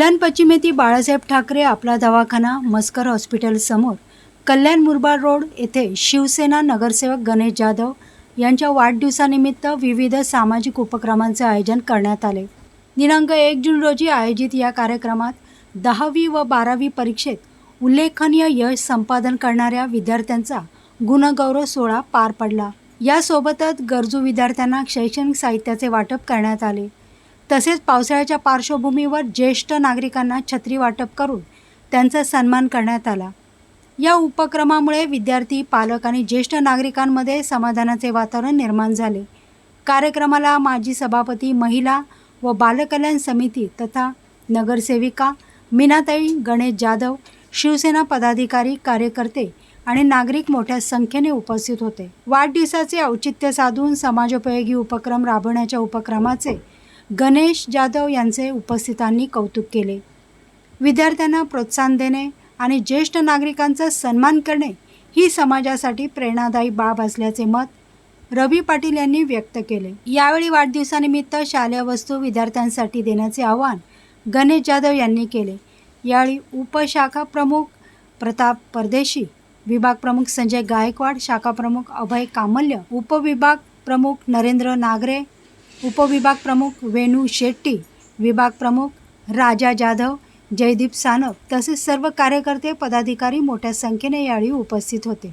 कल्याण पश्चिम येथे बाळासाहेब ठाकरे आपला दवाखाना मस्कर हॉस्पिटल समोर कल्याण मुरबाड रोड येथे शिवसेना नगरसेवक गणेश जाधव यांच्या वाढदिवसानिमित्त विविध सामाजिक उपक्रमांचे आयोजन करण्यात आले। दिनांक 1 जून रोजी आयोजित या कार्यक्रमात 10वी व 12वी परीक्षेत उल्लेखनीय यश संपादन करणाऱ्या विद्यार्थ्यांचा गुणगौरव सोहळा पार पडला। यासोबतच गरजू विद्यार्थ्यांना शैक्षणिक साहित्याचे वाटप करण्यात आले। तसेच पावसाळ्याच्या पार्श्वभूमीवर ज्येष्ठ नागरिकांना छत्री वाटप करून त्यांचा सन्मान करण्यात आला। या उपक्रमामुळे विद्यार्थी, पालक आणि ज्येष्ठ नागरिकांमध्ये समाधानाचे वातावरण निर्माण झाले। कार्यक्रमाला माजी सभापती महिला व बालकल्याण समिती तथा नगरसेविका मीनाताई गणेश जाधव, शिवसेना पदाधिकारी, कार्यकर्ते आणि नागरिक मोठ्या संख्येने उपस्थित होते। वाढदिवसाचे औचित्य साधून समाजोपयोगी उपक्रम राबवण्याच्या उपक्रमाचे गणेश जाधव यांचे उपस्थितांनी कौतुक केले। विद्यार्थ्यांना प्रोत्साहन देणे आणि ज्येष्ठ नागरिकांचा सन्मान करणे ही समाजासाठी प्रेरणादायी बाब असल्याचे मत रवी पाटील यांनी व्यक्त केले। यावेळी वाढदिवसानिमित्त शालेय वस्तू विद्यार्थ्यांसाठी देण्याचे आवाहन गणेश जाधव यांनी केले। यावेळी उपशाखा प्रमुख प्रताप परदेशी, विभाग प्रमुख संजय गायकवाड, शाखा प्रमुख अभय कामल्य, उपविभाग प्रमुख नरेंद्र नागरे, उपविभाग प्रमुख वेणू शेट्टी, विभाग प्रमुख राजा जाधव, जयदीप सानप तसेच सर्व कार्यकर्ते, पदाधिकारी मोठ्या संख्येने यावेळी उपस्थित होते।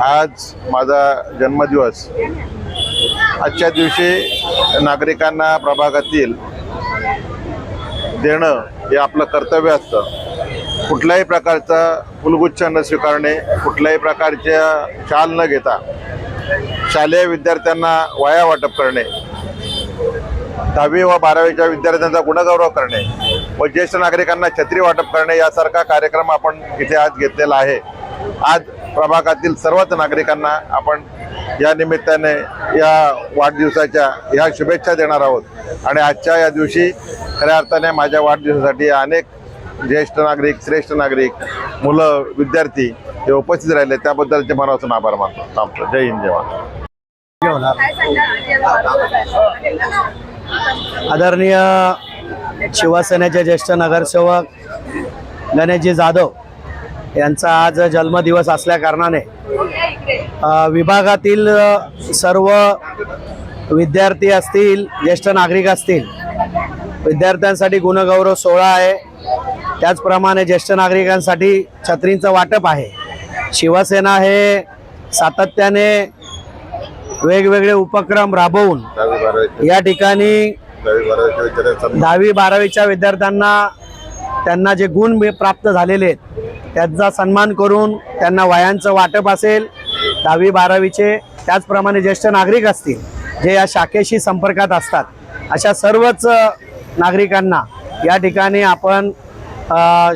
आज माझा जन्मदिवस। आजच्या दिवशी नागरिकांना प्रभागातील देणं हे आपलं कर्तव्य असतं। कुठल्याही प्रकारचा फुलगुच्छ न स्वीकारणे, कुठल्याही प्रकारच्या शाल न घेता शालेय विद्यार्थ्यांना वह्या वाटप करणे, 10वी व 12वीच्या विद्यार्थ्यांचा गुणगौरव करणे व ज्येष्ठ नागरिकांना छत्री वाटप करणे यासारखा कार्यक्रम आपण इथे आज घेतलेला आहे। आज प्रभागातील सर्वच नागरिकांना आपण या निमित्ताने या वाढदिवसाच्या ह्या शुभेच्छा देणार आहोत आणि आजच्या या दिवशी खऱ्या अर्थाने माझ्या वाढदिवसासाठी अनेक ज्येष्ठ नागरिक, श्रेष्ठ नागरिक, मुलं, विद्यार्थी हे उपस्थित राहिले त्याबद्दलचे मनापासून आभार मानतो। जय हिंद, जय महाराष्ट्र। आदरणीय शिवसेनेचे ज्येष्ठ नगरसेवक गणेशजी जाधव यांचा आज जन्मदिवस असल्या कारणाने विभागातील सर्व विद्यार्थी असतील, ज्येष्ठ नागरिक असतील, विद्यार्थ्यांसाठी गुणगौरव सोहळा आहे। त्याचप्रमाणे ज्येष्ठ नागरिकांसाठी छत्रींचं वाटप आहे। शिवसेना हे सातत्याने वेगवेगळे उपक्रम राबवून या ठिकाणी 10वी 12वीच्या विद्यार्थ्यांना त्यांना जे गुण प्राप्त झालेले आहेत त्यांचा सन्मान करून त्यांना वह्यांचं वाटप असेल 10वी 12वीचे, त्याचप्रमाणे ज्येष्ठ नागरिक असतील जे या शाखेशी संपर्कात असतात अशा सर्वच नागरिकांना या ठिकाणी आपण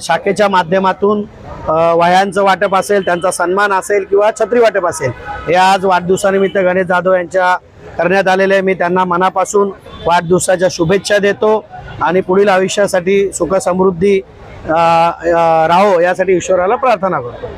शाखेच्या माध्यमातून वह्यांचं वाटप असेल, त्यांचा सन्मान असेल किंवा छत्री वाटप असेल हे आज वाढदिवसानिमित्त गणेश जाधव यांच्या करण्यात आलेले। मी त्यांना मनापासून वाढदिवसाच्या शुभेच्छा देतो आणि पुढील आयुष्यासाठी सुख समृद्धी राहो यासाठी ईश्वराला प्रार्थना करतो।